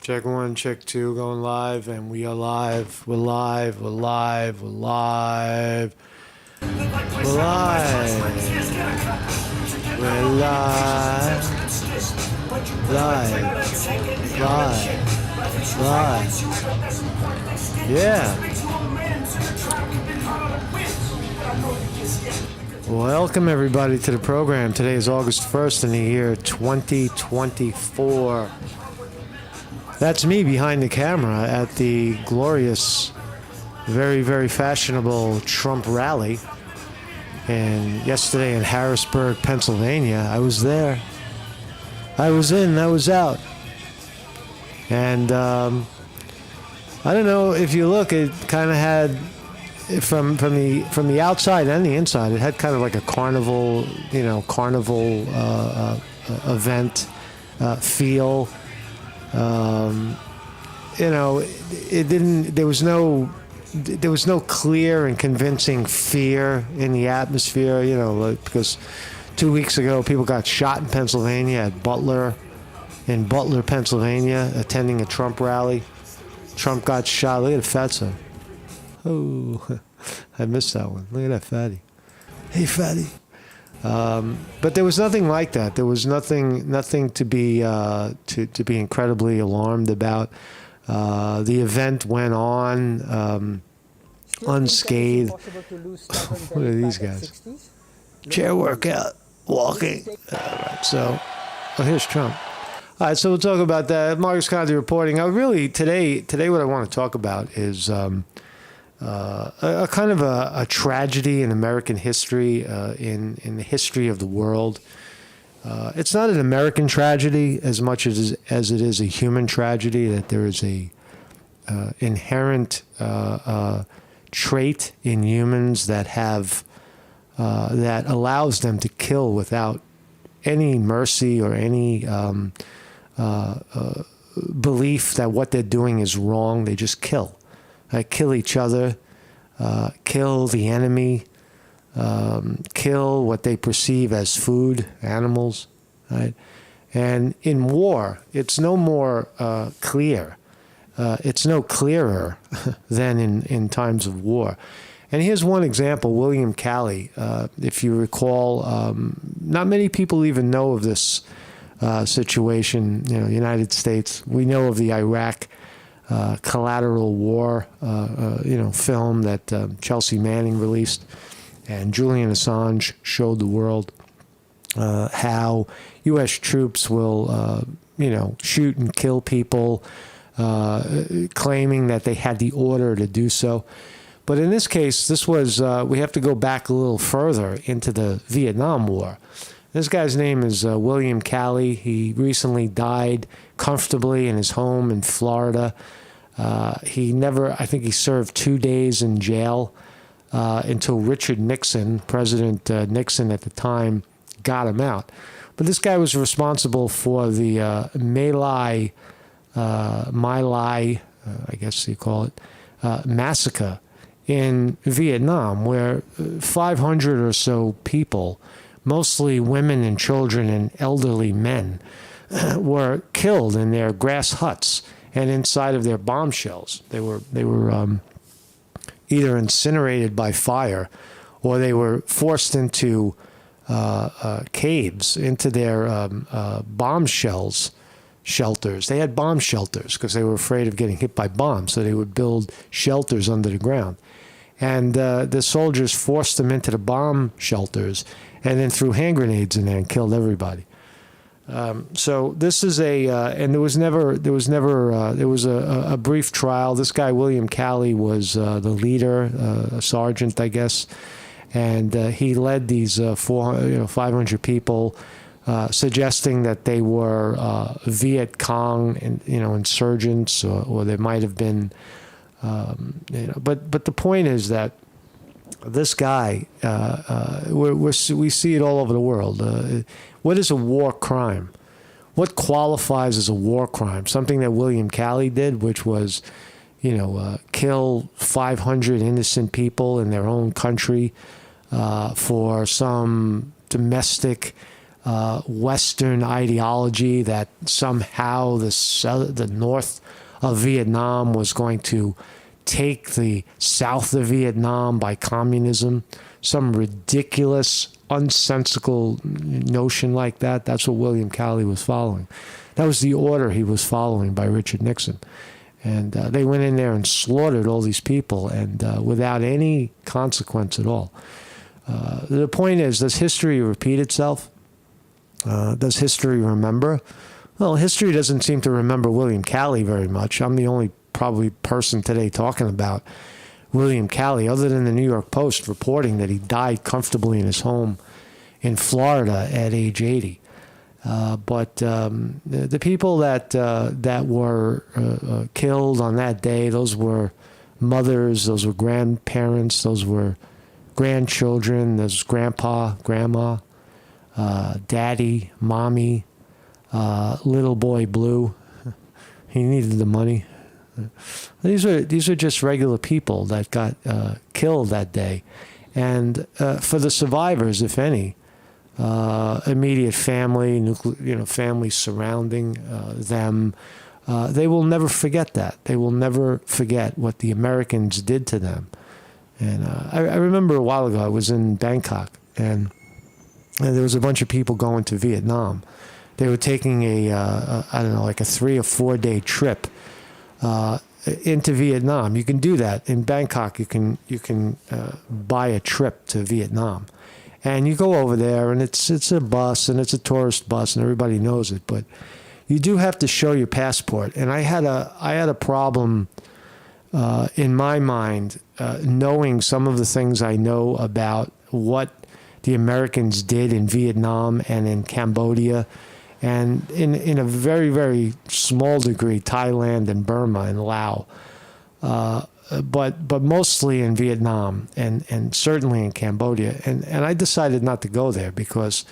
Check one, check two, going live, and we are live. We're live, we're live, we're live. We're live. We're live. Live. Yeah. Welcome everybody to the program. Today is August 1st in the year 2024. That's me behind the camera at the glorious, very, very fashionable Trump rally. And yesterday in Harrisburg, Pennsylvania, I was there. I was in, I was out. And I don't know if you look, it kind of had, from the outside and the inside, it had kind of like a carnival, event feel. It didn't. There was no clear and convincing fear in the atmosphere. Because 2 weeks ago, people got shot in Pennsylvania at Butler, Pennsylvania, attending a Trump rally. Trump got shot. Look at the fatso. Oh, I missed that one. Look at that fatty. Hey, fatty. But there was nothing like that. There was nothing to be incredibly alarmed about. The event went on unscathed. What are these guys? Chair workout, walking. So, here's Trump. All right, so we'll talk about that. Marcus Conde reporting. Today, what I want to talk about is a kind of a tragedy in American history, in the history of the world. It's not an American tragedy as much as it is a human tragedy, that there is a inherent trait in humans that allows them to kill without any mercy or any belief that what they're doing is wrong. They just kill. Kill each other, kill the enemy, kill what they perceive as food, animals, right? And in war, it's no more clear. It's no clearer than in times of war. And here's one example, William Calley. If you recall, not many people even know of this situation. United States, we know of the Iraq Collateral War, film that Chelsea Manning released, and Julian Assange showed the world how U.S. troops will, shoot and kill people, claiming that they had the order to do so. But in this case, this was, we have to go back a little further into the Vietnam War. This guy's name is William Calley. He recently died comfortably in his home in Florida. I think he served 2 days in jail until Richard Nixon, President Nixon at the time, got him out. But this guy was responsible for the My Lai, I guess you call it, massacre in Vietnam, where 500 or so people, mostly women and children and elderly men, were killed in their grass huts and inside of their bomb shells. They were either incinerated by fire, or they were forced into caves, into their bomb shelters. They had bomb shelters because they were afraid of getting hit by bombs, so they would build shelters under the ground. And the soldiers forced them into the bomb shelters and then threw hand grenades in there and killed everybody. So this is and there was a brief trial. This guy, William Calley, was the leader, a sergeant, I guess, and he led these 500 people, suggesting that they were Viet Cong, insurgents, or they might have been, But the point is that this guy, we see it all over the world. What is a war crime? What qualifies as a war crime? Something that William Calley did, which was, kill 500 innocent people in their own country for some domestic Western ideology that somehow the north of Vietnam was going to take the south of Vietnam by communism. Some ridiculous, unsensical notion like that. That's what William Calley was following. That was the order he was following by Richard Nixon. And they went in there and slaughtered all these people, and without any consequence at all. The point is, does history repeat itself? Does history remember? Well, history doesn't seem to remember William Calley very much. I'm the only probably person today talking about William Calley, other than the New York Post reporting that he died comfortably in his home in Florida at age 80. But the people that were killed on that day, those were mothers, those were grandparents, those were grandchildren, those grandpa, grandma, daddy, mommy, little boy Blue. He needed the money. These are just regular people that got killed that day, and for the survivors, if any, immediate family, family surrounding them, they will never forget that. They will never forget what the Americans did to them. And I remember a while ago I was in Bangkok, and there was a bunch of people going to Vietnam. They were taking like a 3 or 4 day trip into Vietnam. You can do that in Bangkok. You can buy a trip to Vietnam, and you go over there, and it's a bus, and it's a tourist bus, and everybody knows it. But you do have to show your passport. And I had a problem in my mind knowing some of the things I know about what the Americans did in Vietnam and in Cambodia, and in a very, very small degree, Thailand and Burma and Laos, but mostly in Vietnam and certainly in Cambodia. And I decided not to go there because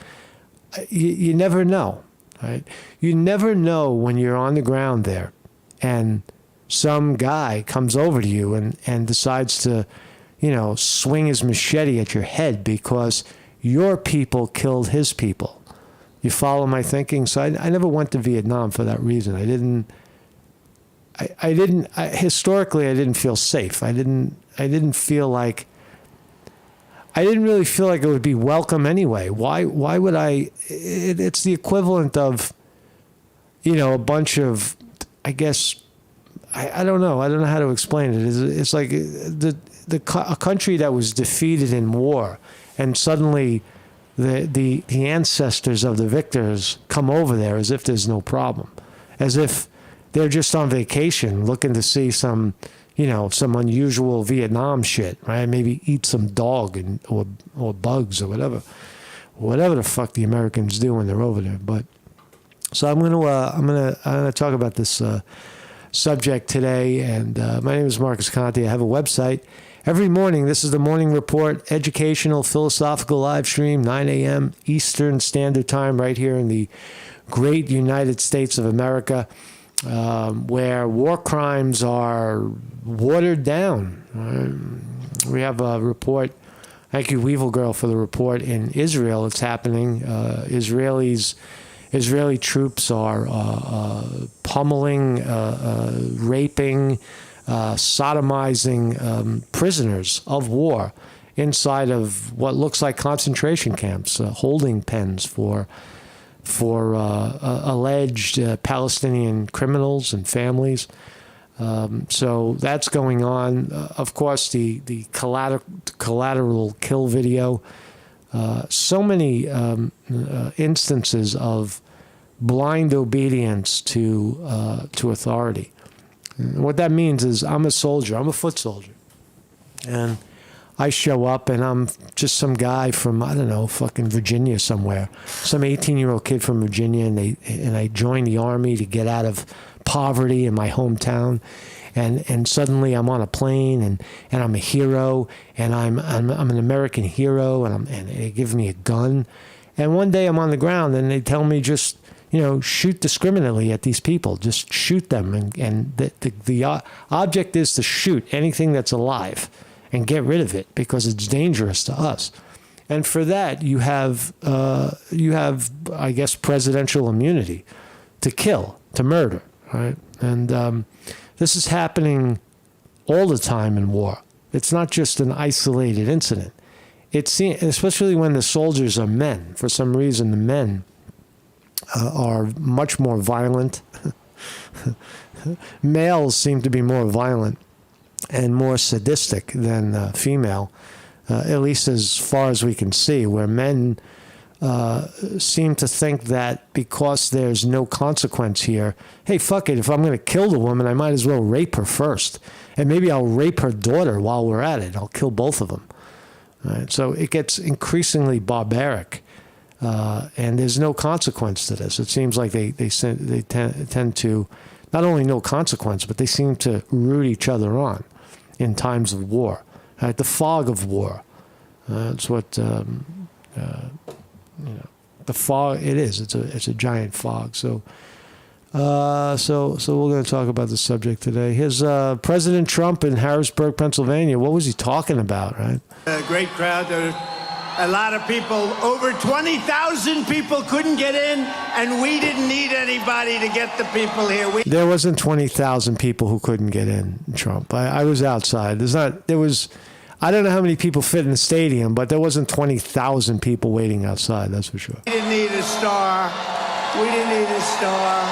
you never know, right? You never know when you're on the ground there and some guy comes over to you and decides to, swing his machete at your head because your people killed his people. You follow my thinking? So I never went to Vietnam for that reason. Historically, I didn't feel safe. I didn't really feel like it would be welcome anyway. Why would I? It's the equivalent of, a bunch of, I guess, I don't know. I don't know how to explain it. It's like a country that was defeated in war, and suddenly the ancestors of the victors come over there as if there's no problem, as if they're just on vacation looking to see some unusual Vietnam shit, right? Maybe eat some dog or bugs or whatever the fuck the Americans do when they're over there. But so I'm gonna talk about this subject today, and my name is Marcus Conte. I have a website. Every morning, this is the Morning Report, educational, philosophical live stream, 9 a.m. Eastern Standard Time, right here in the great United States of America, where war crimes are watered down. We have a report. Thank you, Weevil Girl, for the report. In Israel, it's happening. Israeli troops are pummeling, raping, sodomizing prisoners of war inside of what looks like concentration camps, holding pens for alleged Palestinian criminals and families. So that's going on. Of course, the collateral kill video. So many instances of blind obedience to authority. And what that means is I'm a soldier. I'm a foot soldier. And I show up and I'm just some guy from, I don't know, fucking Virginia somewhere. Some 18-year-old kid from Virginia, and I joined the army to get out of poverty in my hometown. And suddenly I'm on a plane and I'm a hero, and I'm an American hero, and they give me a gun. And one day I'm on the ground and they tell me just, shoot discriminately at these people. Just shoot them. And the object is to shoot anything that's alive and get rid of it because it's dangerous to us. And for that, you have, I guess, presidential immunity to kill, to murder, right? And this is happening all the time in war. It's not just an isolated incident. It's especially when the soldiers are men. For some reason, the men are much more violent. Males seem to be more violent and more sadistic than female, at least as far as we can see, where men seem to think that because there's no consequence here, hey, fuck it, if I'm going to kill the woman, I might as well rape her first. And maybe I'll rape her daughter while we're at it. I'll kill both of them. Right? So it gets increasingly barbaric, and there's no consequence to this. It seems like they tend to, not only no consequence, but they seem to root each other on in times of war. Right? The fog of war. That's what the fog. It is. It's a giant fog. So we're going to talk about the subject today. Here's President Trump in Harrisburg, Pennsylvania. What was he talking about? Right. A great crowd. A lot of people. Over 20,000 people couldn't get in, and we didn't need anybody to get the people here. There wasn't 20,000 people who couldn't get in, Trump. I was outside. There was. I don't know how many people fit in the stadium, but there wasn't 20,000 people waiting outside, that's for sure. We didn't need a star. We didn't need a star.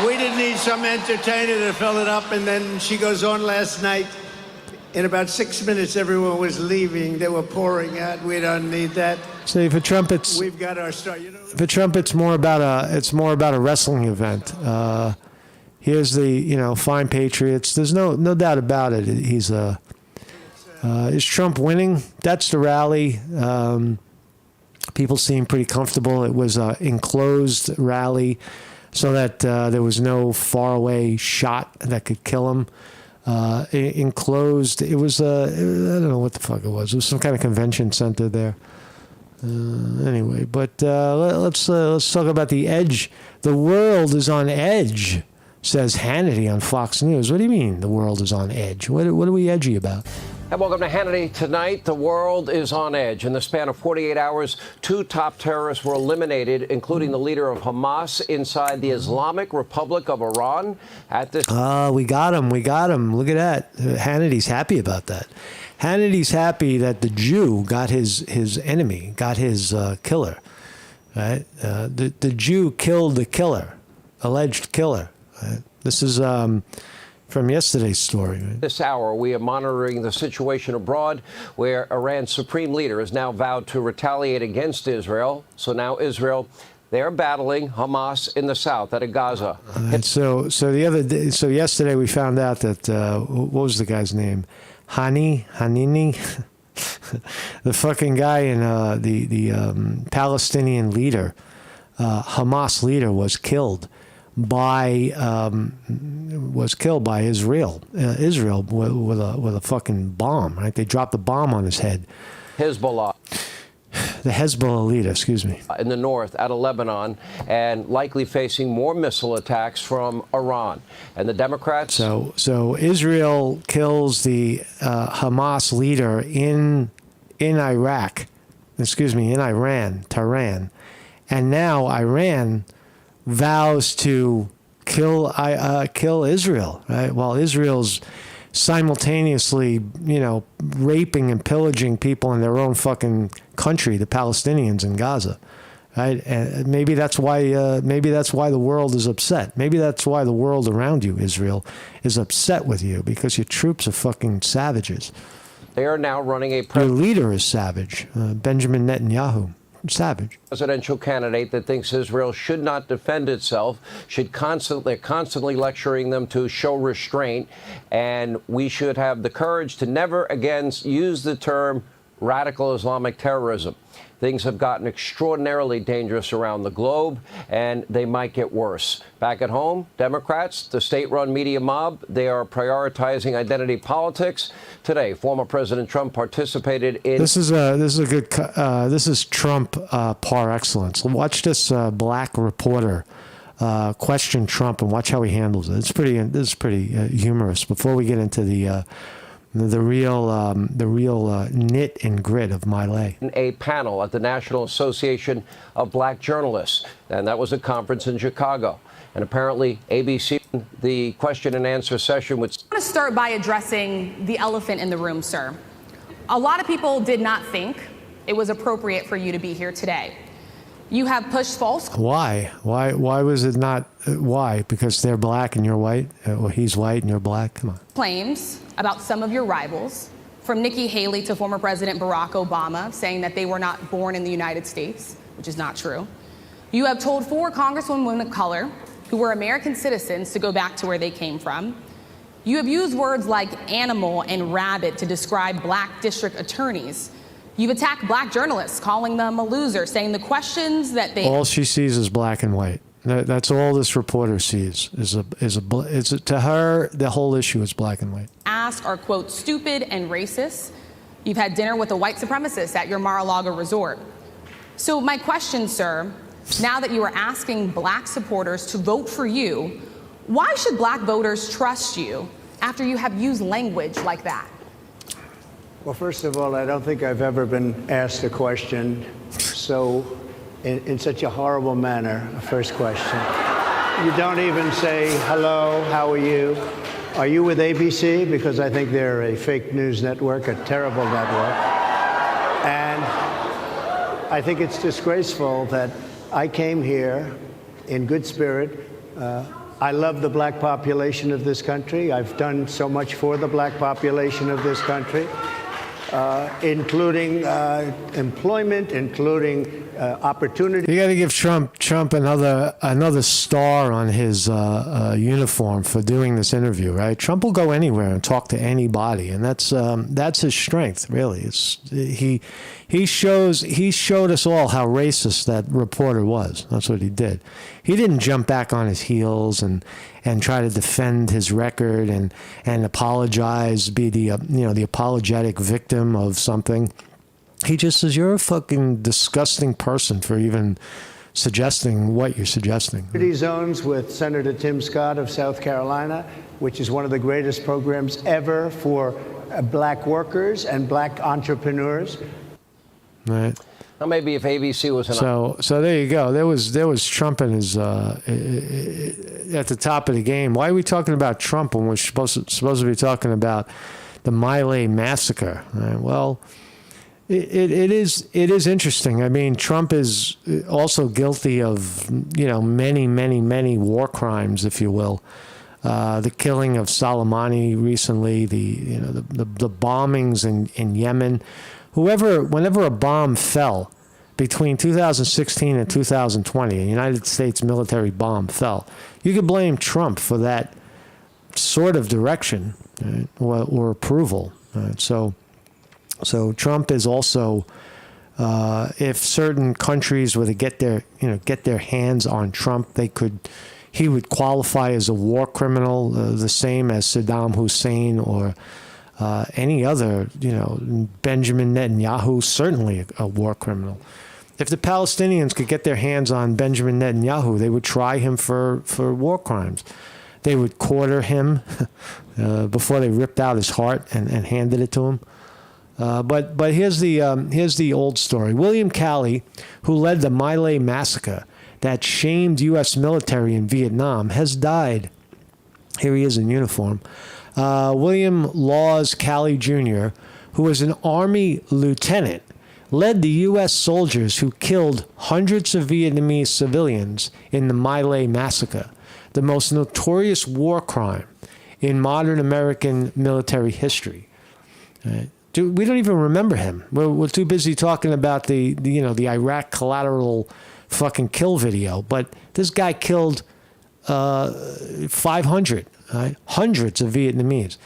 We didn't need some entertainer to fill it up, and then she goes on last night. In about 6 minutes, everyone was leaving. They were pouring out. We don't need that. See, for Trump, we've got our star. For Trump, it's more about a wrestling event. Here's the fine Patriots. There's no doubt about it. Is Trump winning? That's the rally. People seem pretty comfortable. It was an enclosed rally, so that there was no faraway shot that could kill him. Enclosed. It was I don't know what the fuck it was. It was some kind of convention center there. Anyway, but let's talk about the edge. The world is on edge, says Hannity on Fox News. What do you mean the world is on edge? What are we edgy about? And welcome to Hannity Tonight. The world is on edge. In the span of 48 hours, 2 top terrorists were eliminated, including the leader of Hamas inside the Islamic Republic of Iran. We got him. Look at that. Hannity's happy about that. Hannity's happy that the Jew got his enemy, got his killer. Right? The Jew killed the killer, alleged killer. Right? This is from yesterday's story. Right? This hour, we are monitoring the situation abroad, where Iran's supreme leader has now vowed to retaliate against Israel. So now Israel, they're battling Hamas in the south out of Gaza. And so yesterday we found out that what was the guy's name? Hanini, the fucking guy in the Palestinian leader, Hamas leader, was killed by Israel with a fucking bomb. Right? They dropped a bomb on his head. Hezbollah. The Hezbollah leader, excuse me. In the north, out of Lebanon, and likely facing more missile attacks from Iran. And the Democrats... So Israel kills the Hamas leader in Iraq, in Iran, Tehran. And now Iran vows to kill Israel, right? While Israel's simultaneously, raping and pillaging people in their own fucking country, the Palestinians in Gaza, right? And maybe that's why the world is upset. Maybe that's why the world around you, Israel, is upset with you, because your troops are fucking savages. They are now running your leader is savage, Benjamin Netanyahu. Savage. Presidential candidate that thinks Israel should not defend itself, they're constantly lecturing them to show restraint, and we should have the courage to never again use the term radical Islamic terrorism. Things have gotten extraordinarily dangerous around the globe, and they might get worse. Back at home, Democrats, the state-run media mob, they are prioritizing identity politics. Today, former President Trump participated in... This is Trump par excellence. Watch this black reporter question Trump and watch how he handles it. This is pretty humorous. Before we get into the the real knit and grit of My Lai. A panel at the National Association of Black Journalists, and that was a conference in Chicago. And apparently ABC, the question and answer session would... I want to start by addressing the elephant in the room, sir. A lot of people did not think it was appropriate for you to be here today. You have pushed false... Why? Why was it not... why? Because they're black and you're white? Or he's white and you're black? Come on. ...claims about some of your rivals, from Nikki Haley to former President Barack Obama, saying that they were not born in the United States, which is not true. You have told 4 congresswomen of color who were American citizens to go back to where they came from. You have used words like animal and rabbit to describe black district attorneys. You've attacked black journalists, calling them a loser, saying the questions that they... All she sees is black and white. That's all this reporter sees. To her, the whole issue is black and white. ...ask are, quote, stupid and racist. You've had dinner with a white supremacist at your Mar-a-Lago resort. So my question, sir, now that you are asking black supporters to vote for you, why should black voters trust you after you have used language like that? Well, first of all, I don't think I've ever been asked a question in such a horrible manner. First question. You don't even say, hello, how are you? Are you with ABC? Because I think they're a fake news network, a terrible network. And I think it's disgraceful that I came here in good spirit. I love the black population of this country. I've done so much for the black population of this country. Including employment, including opportunity. You got to give Trump another star on his uniform for doing this interview, right? Trump will go anywhere and talk to anybody, and that's his strength, really. He showed us all how racist that reporter was. That's what he did. He didn't jump back on his heels and try to defend his record and apologize, be the apologetic victim of something. He just says, you're a fucking disgusting person for even suggesting what you're suggesting. Zones with Senator Tim Scott of South Carolina, which is one of the greatest programs ever for black workers and black entrepreneurs. Right. Well, maybe if ABC was an... So there you go. There was Trump and his at the top of the game. Why are we talking about Trump when we're supposed to be talking about the My Lai massacre? Right? Well, it is interesting. I mean, Trump is also guilty of many war crimes, if you will. The killing of Soleimani recently, the bombings in Yemen. Whenever a bomb fell between 2016 and 2020, a United States military bomb fell, you could blame Trump for that sort of direction, right, or approval. Right? So Trump is also, if certain countries were to get their hands on Trump, he would qualify as a war criminal, the same as Saddam Hussein or any other, Benjamin Netanyahu, certainly a war criminal. If the Palestinians could get their hands on Benjamin Netanyahu, they would try him for war crimes. They would quarter him before they ripped out his heart and handed it to him. But here's the old story. William Calley, who led the My Lai massacre that shamed U.S. military in Vietnam, has died. Here he is in uniform. William Laws Calley Jr., who was an Army lieutenant, led the U.S. soldiers who killed hundreds of Vietnamese civilians in the My Lai massacre, the most notorious war crime in modern American military history. We don't even remember him. We're too busy talking about the Iraq collateral fucking kill video. But this guy killed 500. Right? Hundreds of Vietnamese.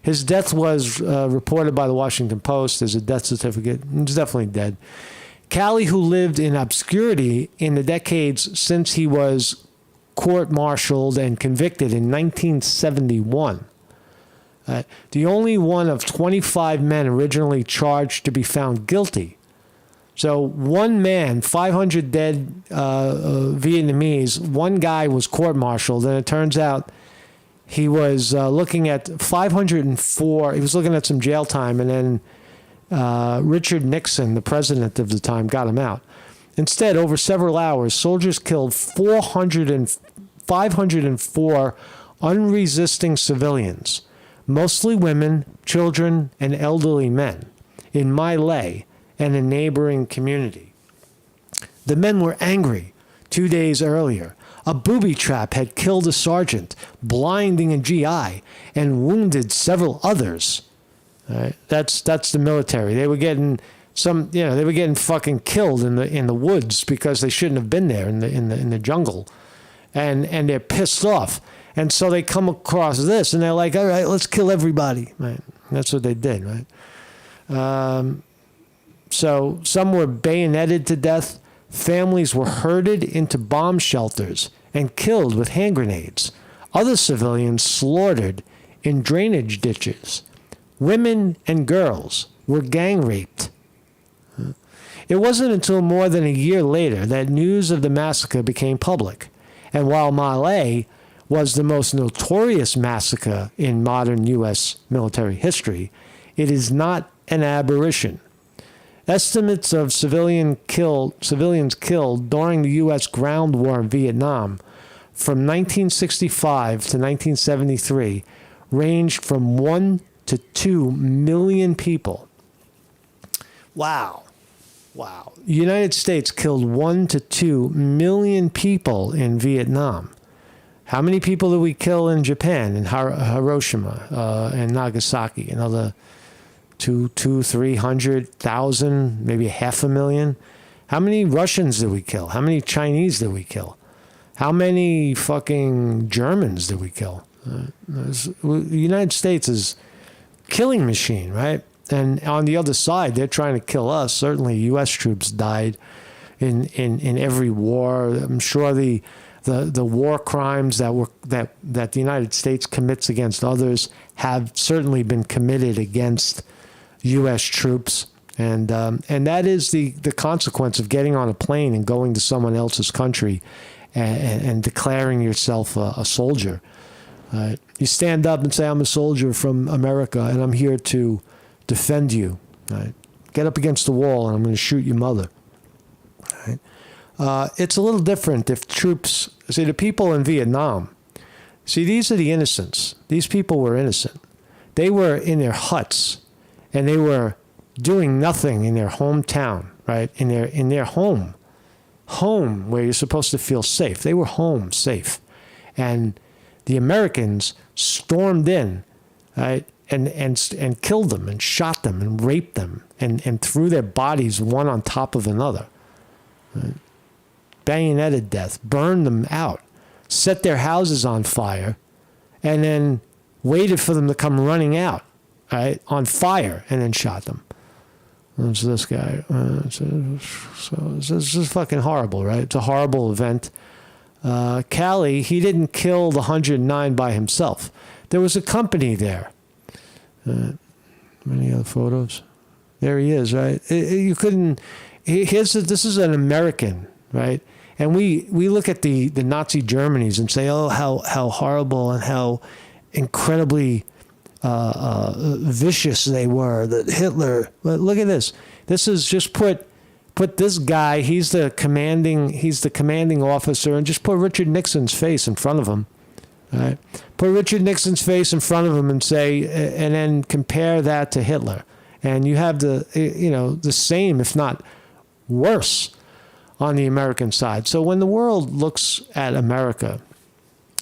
His death was reported by the Washington Post. There's a death certificate. He's definitely dead. Calley, who lived in obscurity in the decades since he was court-martialed and convicted in 1971. The only one of 25 men originally charged to be found guilty. So one man, 500 dead Vietnamese, one guy was court-martialed, and it turns out he was looking at 504. He was looking at some jail time, and then Richard Nixon, the president of the time, got him out. Instead, over several hours, soldiers killed 504 unresisting civilians, mostly women, children, and elderly men, in My Lai and a neighboring community. The men were angry. 2 days earlier, a booby trap had killed a sergeant, blinding a GI, and wounded several others. That's the military. They were getting they were getting fucking killed in the woods because they shouldn't have been there in the jungle, and they're pissed off, and so they come across this and they're like, all right, let's kill everybody. Right? That's what they did, right? So some were bayoneted to death. Families were herded into bomb shelters and killed with hand grenades. Other civilians slaughtered in drainage ditches. Women and girls were gang raped. It wasn't until more than a year later that news of the massacre became public. And while My Lai was the most notorious massacre in modern U.S. military history, it is not an aberration. Estimates of civilians killed during the U.S. ground war in Vietnam from 1965 to 1973 ranged from 1 to 2 million people. Wow. The United States killed 1 to 2 million people in Vietnam. How many people did we kill in Japan, in Hiroshima and Nagasaki? Another 300,000, maybe 500,000. How many Russians did we kill? How many Chinese did we kill? How many fucking Germans did we kill? The United States is a killing machine, right? And on the other side, they're trying to kill us. Certainly, U.S. troops died in every war. I'm sure the war crimes that the United States commits against others have certainly been committed against U.S. troops, and that is the consequence of getting on a plane and going to someone else's country and declaring yourself a soldier. You stand up and say, I'm a soldier from America, and I'm here to defend you. Right? Get up against the wall, and I'm going to shoot your mother. Right? It's a little different if troops... See, the people in Vietnam, these are the innocents. These people were innocent. They were in their huts, and they were doing nothing in their hometown, right? In their home where you're supposed to feel safe. They were home safe. And the Americans stormed in, right? And killed them and shot them and raped them and threw their bodies one on top of another. Right? Bayoneted death, burned them out, set their houses on fire, and then waited for them to come running out, right, on fire, and then shot them. It's this guy. So this is fucking horrible, right? It's a horrible event. Calley, he didn't kill the 109 by himself. There was a company there. Many other photos. There he is, right? You couldn't. This is an American, right? And we look at the Nazi Germanys and say, oh, how horrible and how incredibly vicious they were. That Hitler. But look at this. This is just put this guy. He's the commanding officer, and just put Richard Nixon's face in front of him. Right? Put Richard Nixon's face in front of him and say, and then compare that to Hitler, and you have the same, if not worse, on the American side. So when the world looks at America,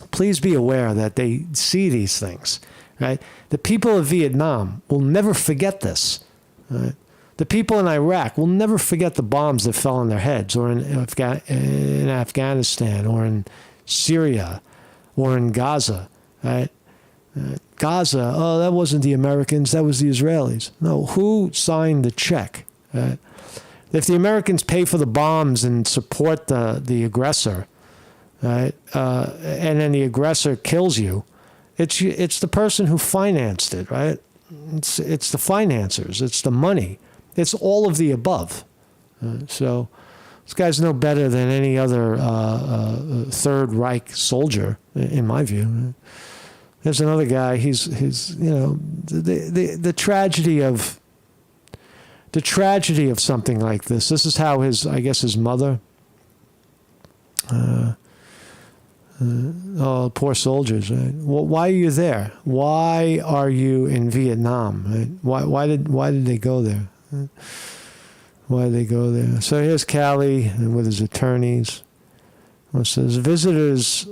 please be aware that they see these things, right? The people of Vietnam will never forget this. Right? The people in Iraq will never forget the bombs that fell on their heads, or in Afghanistan, or in Syria, or in Gaza, right? Gaza, oh, that wasn't the Americans, that was the Israelis. No, who signed the check? Right? If the Americans pay for the bombs and support the aggressor, right, and then the aggressor kills you, it's the person who financed it, right? It's the financiers, it's the money, it's all of the above. So this guy's no better than any other Third Reich soldier, in my view. There's another guy. He's the tragedy of something like this. This is how his mother. Oh, poor soldiers, right? Well, why are you there? Why are you in Vietnam? Right? Why did they go there? Why did they go there? So here's Calley and with his attorneys. It says visitors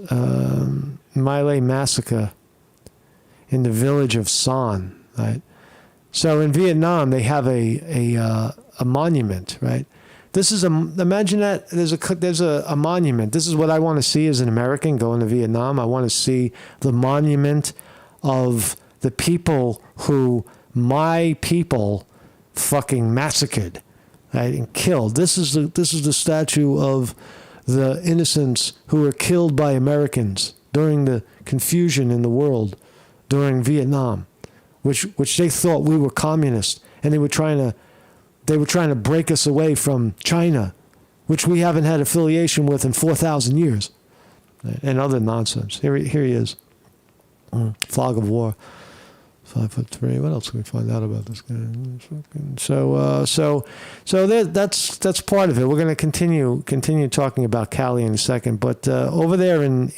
My Lai massacre in the village of Son, right? So in Vietnam they have a monument, right? This is imagine that there's a monument. This is what I want to see as an American going to Vietnam. I want to see the monument of the people who my people fucking massacred, right, and killed. This is the statue of the innocents who were killed by Americans during the confusion in the world during Vietnam, which they thought we were communist, and they were trying to break us away from China, which we haven't had affiliation with in 4,000 years, and other nonsense. Here he is, fog of war, 5'3". What else can we find out about this guy? So that's part of it. We're going to continue talking about Calley in a second, but over there in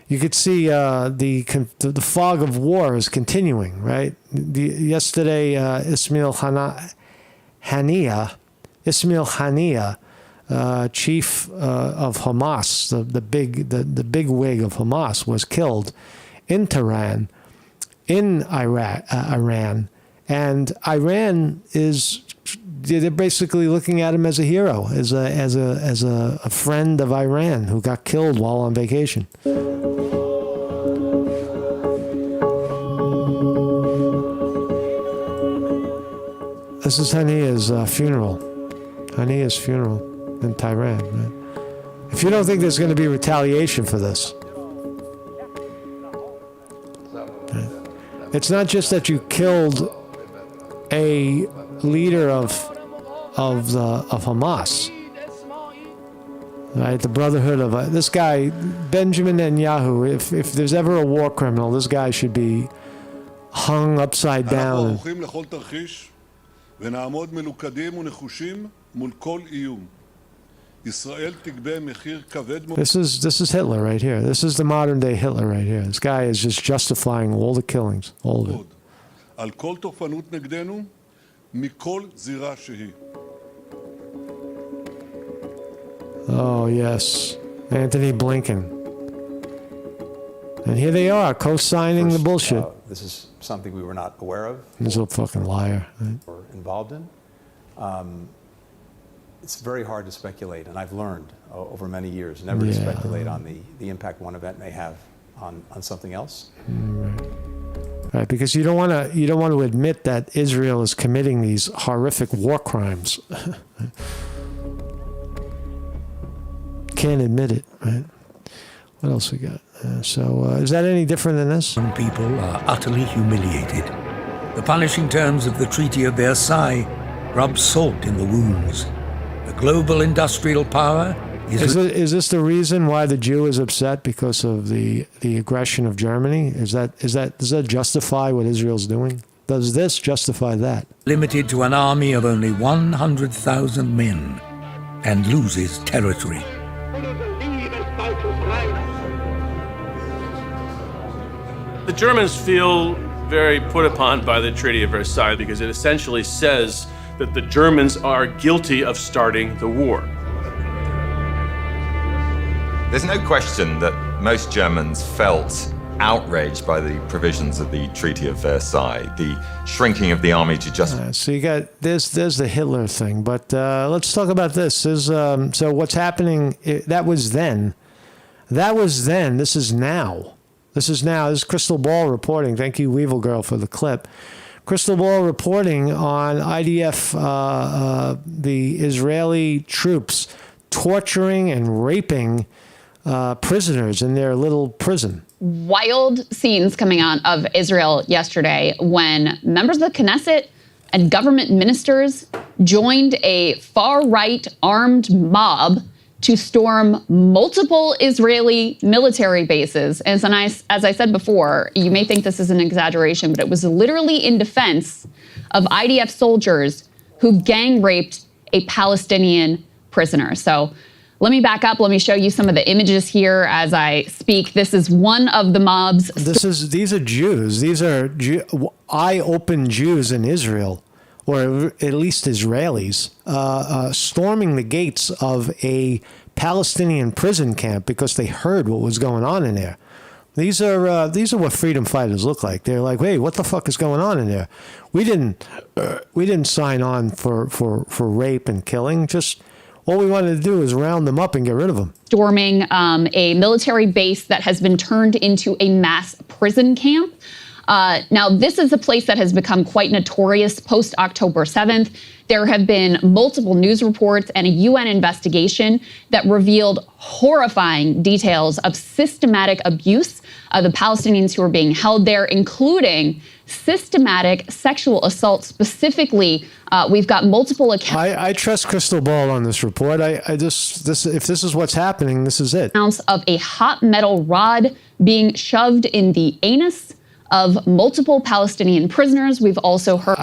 you could see the fog of war is continuing, right? Yesterday, Ismail Haniyeh, chief of Hamas, the big wig of Hamas, was killed in Tehran, in Iran, and Iran they're basically looking at him as a hero, as a friend of Iran who got killed while on vacation. This is Haniyeh's funeral. Haniyeh's funeral in Tehran. Right? If you don't think there's going to be retaliation for this, right? It's not just that you killed a leader of Hamas, right? The Brotherhood of this guy, Benjamin Netanyahu. If there's ever a war criminal, this guy should be hung upside down. ונעמוד מלוכדים ונחושים מול כל איום. ישראל תגבה מחיר כבד. This is Hitler right here. This is the modern day Hitler right here. This guy is just justifying all the killings, all of it. על כל תוקפנות נגדנו מכל זירה שהיא. Oh yes, Anthony Blinken. And here they are, co-signing the bullshit. This is something we were not aware of. He's a fucking liar. Right? Or involved in. It's very hard to speculate, and I've learned over many years never to speculate on the impact one event may have on something else. Right, because you don't want to admit that Israel is committing these horrific war crimes. Can't admit it, right? What else we got? Is that any different than this? Some people are utterly humiliated. The punishing terms of the Treaty of Versailles rub salt in the wounds. The global industrial power is this the reason why the Jew is upset because of the aggression of Germany? Does that justify what Israel's doing? Does this justify that? Limited to an army of only 100,000 men and loses territory. The Germans feel very put upon by the Treaty of Versailles because it essentially says that the Germans are guilty of starting the war. There's no question that most Germans felt outraged by the provisions of the Treaty of Versailles, the shrinking of the army to just... So you got, there's the Hitler thing, but let's talk about this. So what's happening, that was then. This is now. This is Crystal Ball reporting. Thank you, Weevil Girl, for the clip. Crystal Ball reporting on IDF, the Israeli troops torturing and raping prisoners in their little prison. Wild scenes coming out of Israel yesterday when members of the Knesset and government ministers joined a far-right armed mob to storm multiple Israeli military bases. As I said before, you may think this is an exaggeration, but it was literally in defense of IDF soldiers who gang raped a Palestinian prisoner. So let me back up. Let me show you some of the images here as I speak. This is one of the mobs. These are Jews. These are eye-open Jews in Israel, or at least Israelis, storming the gates of a Palestinian prison camp because they heard what was going on in there. These are what freedom fighters look like. They're like, hey, what the fuck is going on in there? We didn't sign on for rape and killing. Just all we wanted to do is round them up and get rid of them. Storming a military base that has been turned into a mass prison camp. Now, this is a place that has become quite notorious post-October 7th. There have been multiple news reports and a UN investigation that revealed horrifying details of systematic abuse of the Palestinians who are being held there, including systematic sexual assault. Specifically, we've got multiple accounts. I trust Crystal Ball on this report. If this is what's happening, this is it. Accounts of a hot metal rod being shoved in the anus of multiple Palestinian prisoners. We've also heard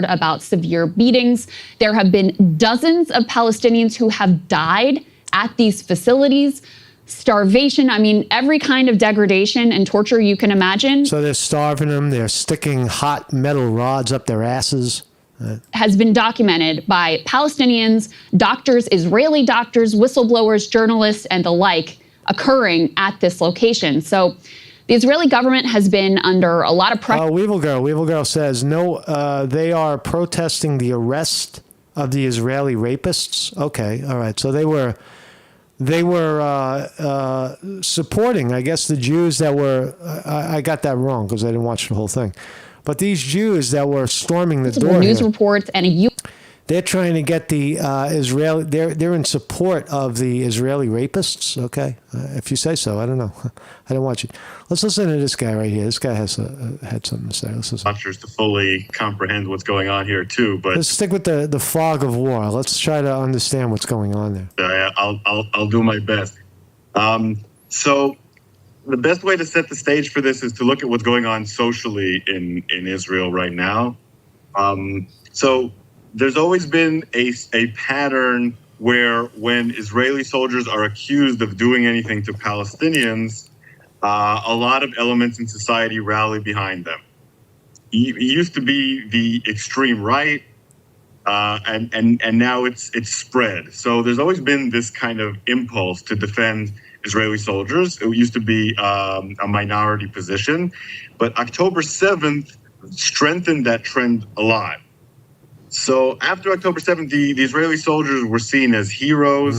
about severe beatings. There have been dozens of Palestinians who have died at these facilities. Starvation, I mean, every kind of degradation and torture you can imagine. So they're starving them. They're sticking hot metal rods up their asses. Has been documented by Palestinians, doctors, Israeli doctors, whistleblowers, journalists, and the like occurring at this location. So the Israeli government has been under a lot of pressure. Weevil Girl says, no, they are protesting the arrest of the Israeli rapists. Okay, all right. So they were supporting, I guess, the Jews that were, I got that wrong because I didn't watch the whole thing. But these Jews that were storming the door news here, reports and they're trying to get the Israeli. They're in support of the Israeli rapists. Okay, if you say so. I don't know. I don't watch it. Let's listen to this guy right here. This guy had something to say. Let's listen. To fully comprehend what's going on here too, but let's stick with the fog of war. Let's try to understand what's going on there. I'll do my best. So the best way to set the stage for this is to look at what's going on socially in Israel right now. So there's always been a pattern where when Israeli soldiers are accused of doing anything to Palestinians, a lot of elements in society rally behind them. It used to be the extreme right, and now it's spread. So there's always been this kind of impulse to defend Israeli soldiers. It used to be a minority position, but October 7th strengthened that trend a lot. So after October 7th, the Israeli soldiers were seen as heroes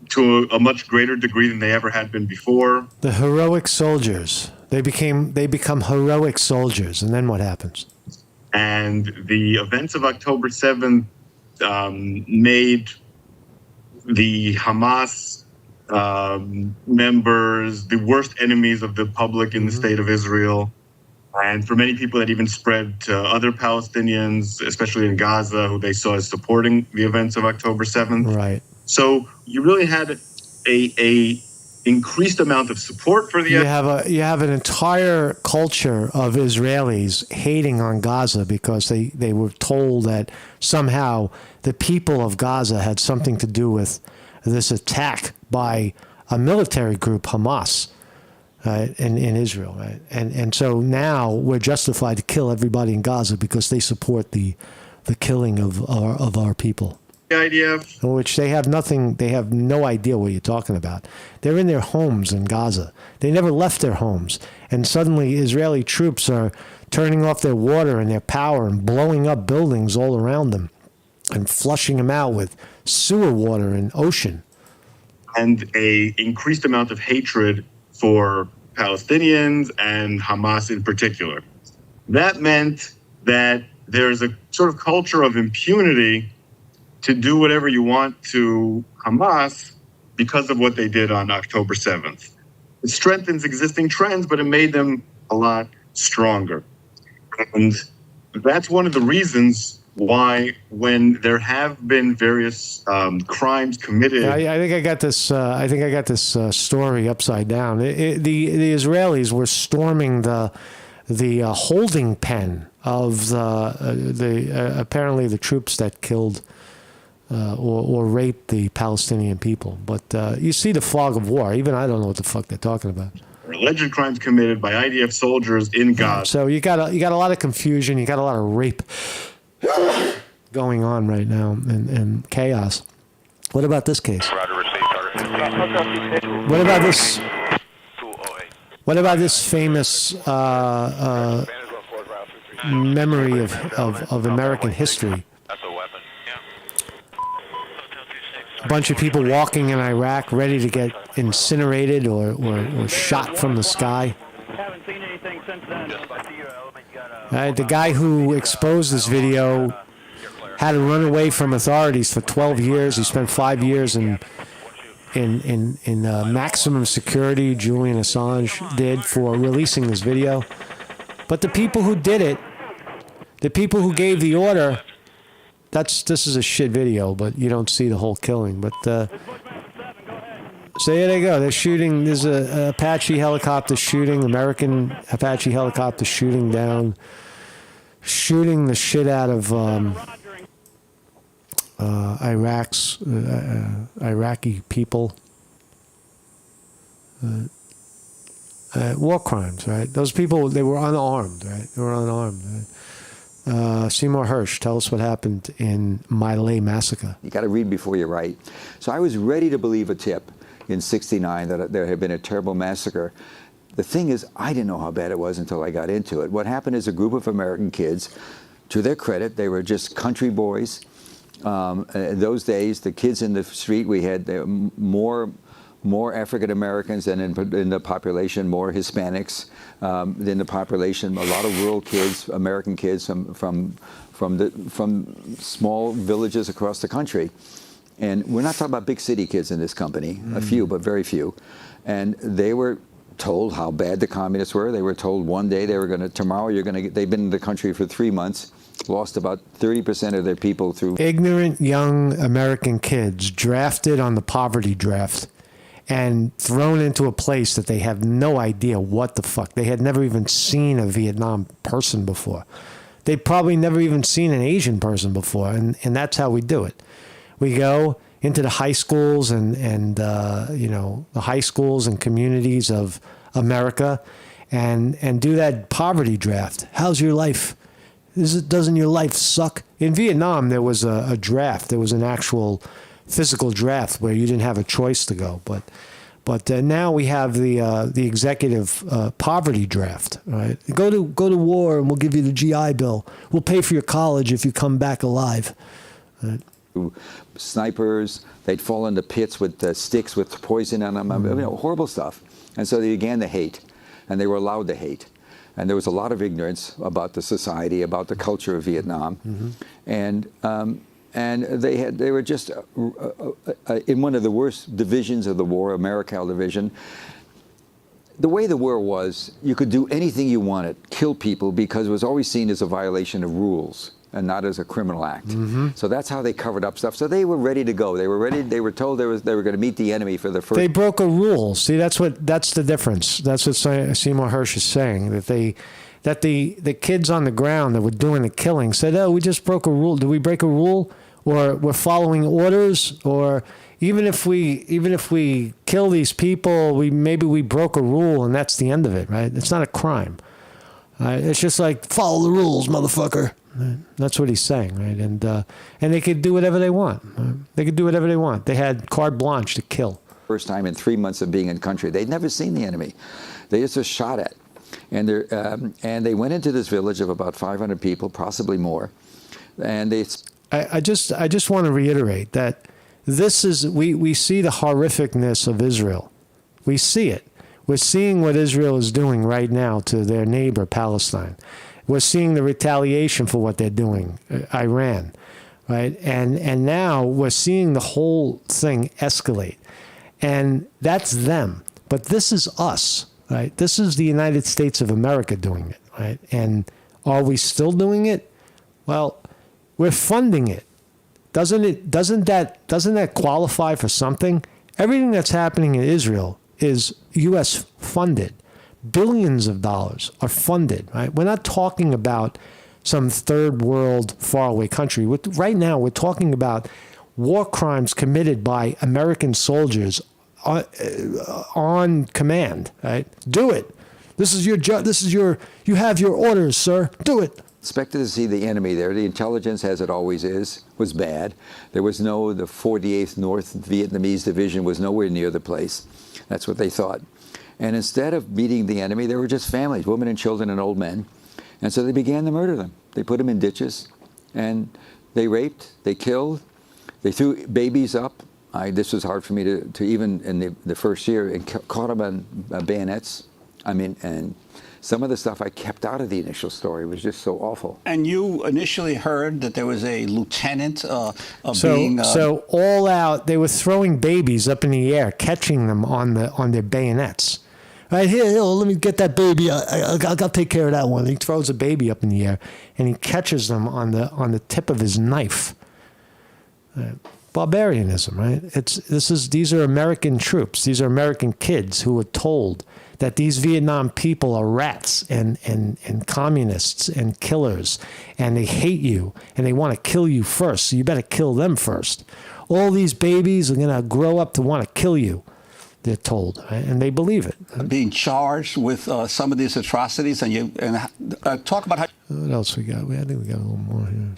to a much greater degree than they ever had been before. The heroic soldiers. They become heroic soldiers. And then what happens? And the events of October 7th made the Hamas members the worst enemies of the public in the state of Israel. And for many people, that even spread to other Palestinians, especially in Gaza, who they saw as supporting the events of October 7th. Right. So you really had a increased amount of support for the. You have an entire culture of Israelis hating on Gaza because they were told that somehow the people of Gaza had something to do with this attack by a military group, Hamas. In Israel, right? And so now we're justified to kill everybody in Gaza because they support the killing of our people. The IDF. Which they have no idea what you're talking about. They're in their homes in Gaza. They never left their homes. And suddenly Israeli troops are turning off their water and their power and blowing up buildings all around them and flushing them out with sewer water and ocean. And a increased amount of hatred for Palestinians and Hamas in particular. That meant that there's a sort of culture of impunity to do whatever you want to Hamas because of what they did on October 7th. It strengthens existing trends, but it made them a lot stronger. And that's one of the reasons why, when there have been various crimes committed. I think I got this. I think I got this story upside down. The Israelis were storming the holding pen of the apparently the troops that killed or raped the Palestinian people. But you see the fog of war. Even I don't know what the fuck they're talking about. Alleged crimes committed by IDF soldiers in Gaza. So you got a lot of confusion. You got a lot of rape going on right now and chaos. What about this case? What about this? What about this famous memory of American history? A bunch of people walking in Iraq ready to get incinerated or shot from the sky. The guy who exposed this video had to run away from authorities for 12 years. He spent 5 years in maximum security, Julian Assange did, for releasing this video. But the people who did it, the people who gave the order, this is a shit video, but you don't see the whole killing. But so here they go. They're shooting. There's a Apache helicopter shooting, American Apache helicopter shooting down, shooting the shit out of Iraqi people. War crimes, right? Those people, they were unarmed, right? They were unarmed. Right? Seymour Hersh, tell us what happened in My Lai massacre. You got to read before you write. So I was ready to believe a tip in '69 that there had been a terrible massacre. The thing is, I didn't know how bad it was until I got into it. What happened is a group of American kids, to their credit, they were just country boys. In those days, the kids in the street, we had more African Americans than in the population, more Hispanics than the population. A lot of rural kids, American kids from small villages across the country. And we're not talking about big city kids in this company, a few, but very few. And they were told how bad the communists were. They were told one day they were going to, tomorrow you're going to get, they've been in the country for 3 months, lost about 30% of their people through. Ignorant young American kids drafted on the poverty draft and thrown into a place that they have no idea what the fuck. They had never even seen a Vietnam person before. They'd probably never even seen an Asian person before. And that's how we do it. We go into the high schools and the high schools and communities of America and do that poverty draft. How's your life? Doesn't your life suck? In Vietnam, there was a draft. There was an actual physical draft where you didn't have a choice to go. But now we have the executive poverty draft. Right? Go to war and we'll give you the GI Bill. We'll pay for your college if you come back alive. Right? Snipers, they'd fall into pits with sticks with poison on them, horrible stuff. And so they began to hate, and they were allowed to hate. And there was a lot of ignorance about the society, about the culture of Vietnam. Mm-hmm. And they were just in one of the worst divisions of the war, Americal division. The way the war was, you could do anything you wanted, kill people, because it was always seen as a violation of rules and not as a criminal act. Mm-hmm. So that's how they covered up stuff. So they were ready to go. They were ready. They were told they were going to meet the enemy for the first. They broke a rule. See, that's the difference. That's what Seymour Hersh is saying, that the kids on the ground that were doing the killing said, "Oh, we just broke a rule. Did we break a rule? Or we're following orders? Or even if we kill these people, maybe we broke a rule and that's the end of it, right? It's not a crime. It's just like follow the rules, motherfucker." Right? That's what he's saying, right? And they could do whatever they want. Right? They could do whatever they want. They had carte blanche to kill. First time in 3 months of being in country, they'd never seen the enemy. They just were shot at, and they went into this village of about 500 people, possibly more, and they. I just want to reiterate that this is we see the horrificness of Israel. We see it. We're seeing what Israel is doing right now to their neighbor Palestine. We're seeing the retaliation for what they're doing, Iran, right? And now we're seeing the whole thing escalate. And that's them. But this is us, right? This is the United States of America doing it, right? And are we still doing it? Well, We're funding it. Doesn't that qualify for something? Everything that's happening in Israel is U.S. funded. Billions of dollars are funded, right? We're not talking about some third world faraway country. Right now, we're talking about war crimes committed by American soldiers on command, right? Do it. This is your job. You have your orders, sir. Do it. Expected to see the enemy there. The intelligence, as it always is, was bad. There was the 48th North Vietnamese Division was nowhere near the place. That's what they thought. And instead of meeting the enemy, they were just families, women and children and old men. And so they began to murder them. They put them in ditches, and they raped, they killed, they threw babies up. This was hard for me to even in the first year, and caught them on bayonets. And some of the stuff I kept out of the initial story was just so awful. And you initially heard that there was a lieutenant So all out, they were throwing babies up in the air, catching them on their bayonets. Right here, let me get that baby. I'll take care of that one. He throws a baby up in the air, and he catches them on the tip of his knife. Barbarianism, right? These are American troops. These are American kids who were told that these Vietnam people are rats and communists and killers, and they hate you, and they want to kill you first, so you better kill them first. All these babies are going to grow up to want to kill you, they're told, right? And they believe it. Being charged with some of these atrocities, and talk about how... What else we got? I think we got a little more here.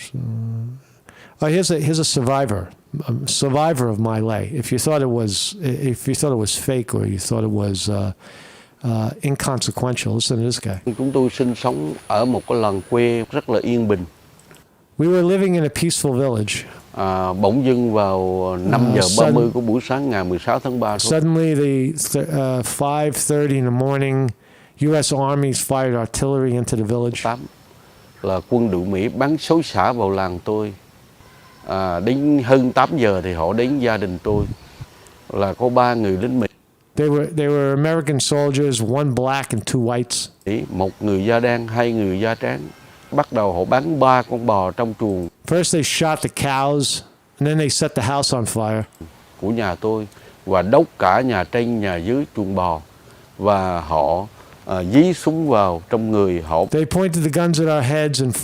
Here's a survivor of My Lai. If you thought it was fake, or you thought it was inconsequential, listen to this guy. Chúng tôi sinh sống ở một cái làng quê rất là yên bình. We were living in a peaceful village. Bỗng dưng vào 5 giờ 30 của buổi sáng ngày 16 tháng 3. Suddenly, 5:30 in the morning, U.S. armies fired artillery into the village. Là quân đội Mỹ bắn xối xả vào làng tôi. Đến hơn 8 giờ thì họ đến gia đình tôi. Là có 3 người lính Mỹ. They were American soldiers, one black and two whites. Một người da đen, 2 người da trắng. Bắt đầu họ bắn 3 con bò trong chuồng. First they shot the cows, and then they set the house on fire. Của nhà tôi, và đốt cả nhà trên nhà dưới chuồng bò, và họ dí súng vào trong người họ. They pointed the guns at our heads and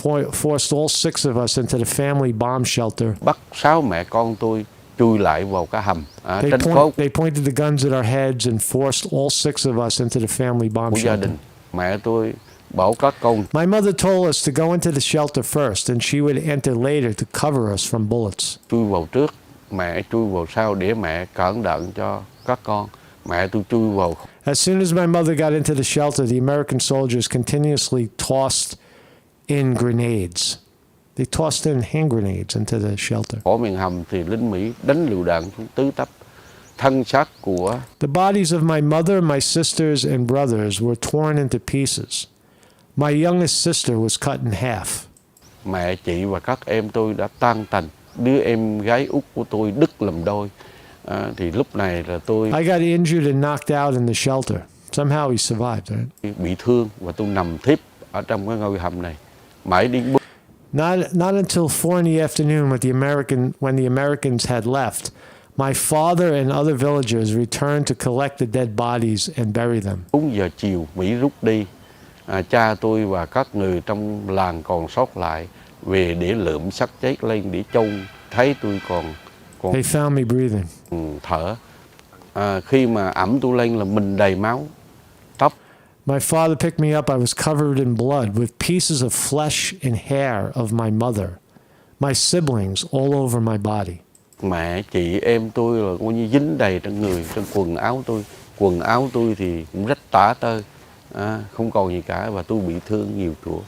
forced all 6 of us into the family bomb shelter. Bắt 6 mẹ con tôi chui lại vào cái hầm. They pointed the guns at our heads and forced all 6 of us into the family bomb shelter. Gia đình, mẹ tôi bảo các con. My mother told us to go into the shelter first, and she would enter later to cover us from bullets. Chui vào trước, mẹ chui vào sau để mẹ cẩn thận cho các con. Mẹ tôi chui vào. As soon as my mother got into the shelter, the American soldiers continuously tossed in grenades. They tossed in hand grenades into the shelter. Ở miền hầm thì lính Mỹ đánh lựu đạn xuống tứ tấp. Thân xác của. The bodies of my mother, my sisters, and brothers were torn into pieces. My youngest sister was cut in half. Mẹ, chị và các em tôi đã tan tành. Đứa em gái út của tôi đứt làm đôi. Thì lúc này là tôi. I got injured and knocked out in the shelter. Somehow he survived, right? Bị thương và tôi nằm thiếp ở trong cái ngôi hầm này. Mãi đến. Not until 4 in the afternoon, when the Americans had left, my father and other villagers returned to collect the dead bodies and bury them. 4 giờ chiều, Mỹ rút đi. Cha tôi và các người trong làng còn sót lại về để lượm xác chết lên để chôn. Thấy tôi còn. They found me breathing. Thở. Khi mà ẵm tôi lên là mình đầy máu, tóc. My father picked me up. I was covered in blood with pieces of flesh and hair of my mother, my siblings all over my body. Mẹ, chị, em tôi là coi như dính đầy trên người, trên quần áo tôi. Quần áo tôi thì cũng rách tả tơi, không còn gì cả, và tôi bị thương nhiều chỗ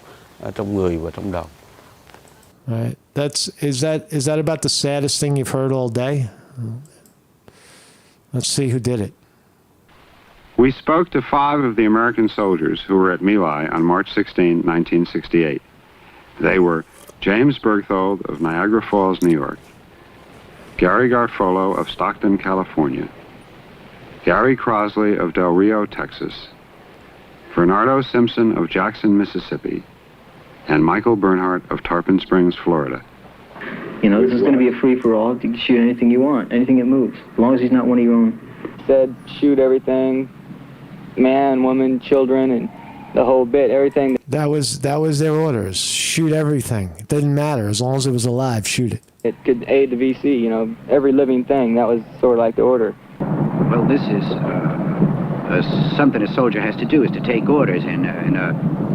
trong người và trong đầu. Right. Is that about the saddest thing you've heard all day? Let's see who did it. We spoke to 5 of the American soldiers who were at My Lai on March 16, 1968. They were James Berthold of Niagara Falls, New York, Gary Garfolo of Stockton, California, Gary Crosley of Del Rio, Texas, Bernardo Simpson of Jackson, Mississippi, and Michael Bernhardt of Tarpon Springs, Florida. You know, this is going to be a free-for-all. You can shoot anything you want, anything that moves, as long as he's not one of your own. Said shoot everything, man, woman, children, and the whole bit, everything. That was their orders. Shoot everything. It didn't matter. As long as it was alive, shoot it. It could aid the VC, you know, every living thing. That was sort of like the order. Well, this is something a soldier has to do, is to take orders and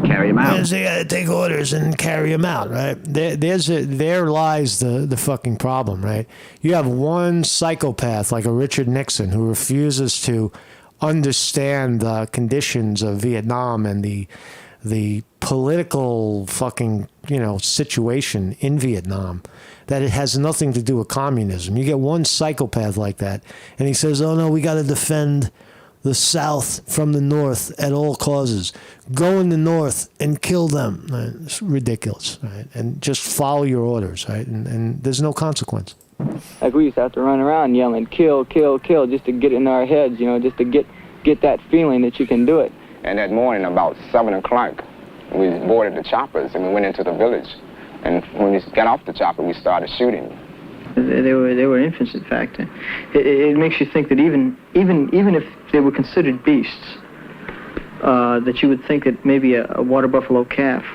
carry them out. Yes, they got to take orders and carry them out, right? There lies the fucking problem, right? You have one psychopath like a Richard Nixon who refuses to understand the conditions of Vietnam and the political fucking, situation in Vietnam, that it has nothing to do with communism. You get one psychopath like that, and he says, oh no, we got to defend the South from the North at all causes. Go in the North and kill them. Right? It's ridiculous, right? And just follow your orders, right? And there's no consequence. Like we used to have to run around yelling, kill, kill, kill, just to get it in our heads, just to get that feeling that you can do it. And that morning, about 7 o'clock, we boarded the choppers and we went into the village. And when we got off the chopper, we started shooting. They were infants, in fact. It makes you think that even if they were considered beasts, that you would think that maybe a water buffalo calf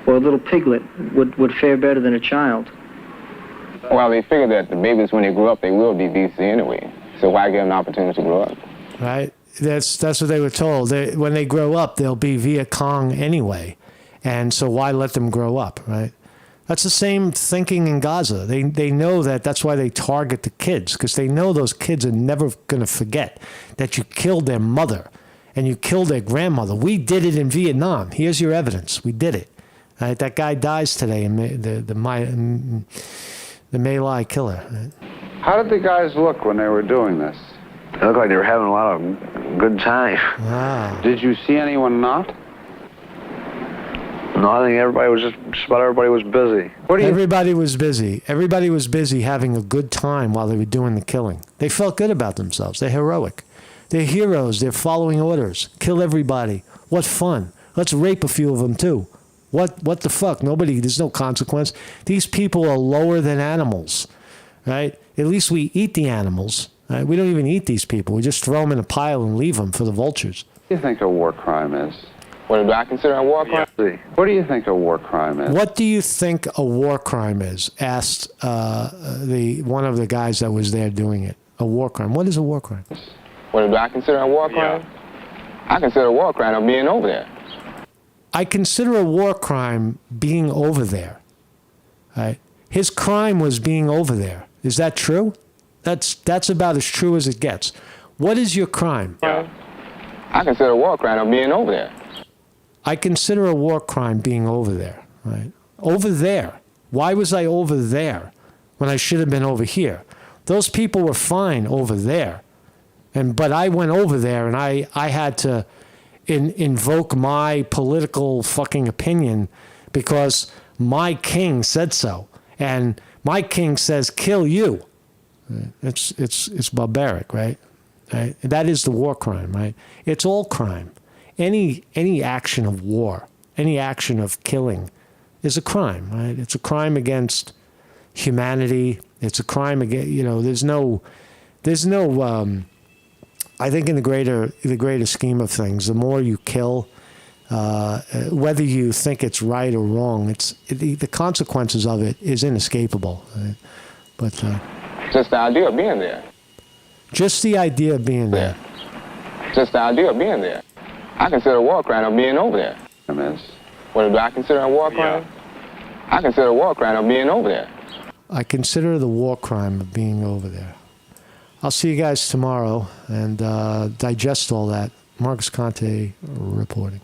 or a little piglet would fare better than a child. Well, they figured that the babies, when they grow up, they will be beasts anyway. So why give them an opportunity to grow up? Right. That's what they were told. When they grow up, they'll be Viet Cong anyway. And so why let them grow up, right? That's the same thinking in Gaza. They know that's why they target the kids, because they know those kids are never going to forget that you killed their mother and you killed their grandmother. We did it in Vietnam. Here's your evidence. We did it. Right? That guy dies today, the My Lai killer. Right? How did the guys look when they were doing this? They looked like they were having a lot of good time. Wow. Did you see anyone not? No, I think everybody was just about everybody was busy. Everybody was busy. Everybody was busy having a good time while they were doing the killing. They felt good about themselves. They're heroic. They're heroes. They're following orders. Kill everybody. What fun. Let's rape a few of them too. What the fuck? There's no consequence. These people are lower than animals, right? At least we eat the animals. Right? We don't even eat these people. We just throw them in a pile and leave them for the vultures. What do you think a war crime is? What do I consider a war crime? What do you think a war crime is? What do you think a war crime is? Asked one of the guys that was there doing it. A war crime. What is a war crime? What do I consider a war crime? Yeah. I consider a war crime of being over there. I consider a war crime being over there. Right? His crime was being over there. Is that true? That's about as true as it gets. What is your crime? Yeah. I consider a war crime of being over there. I consider a war crime being over there, right? Over there. Why was I over there when I should have been over here? Those people were fine over there. But I went over there and I had to invoke my political fucking opinion because my king said so. And my king says, kill you. It's barbaric, right? That is the war crime, right? It's all crime. Any action of war, any action of killing is a crime, right? It's a crime against humanity. It's a crime against, there's no I think in the greater scheme of things, the more you kill, whether you think it's right or wrong, the consequences of it is inescapable, right? But just the idea of being there. Just the idea of being there. Just the idea of being there. I consider a war crime of being over there. What do I consider a war crime? Yeah. I consider a war crime of being over there. I consider the war crime of being over there. I'll see you guys tomorrow and digest all that. Marcus Conte reporting.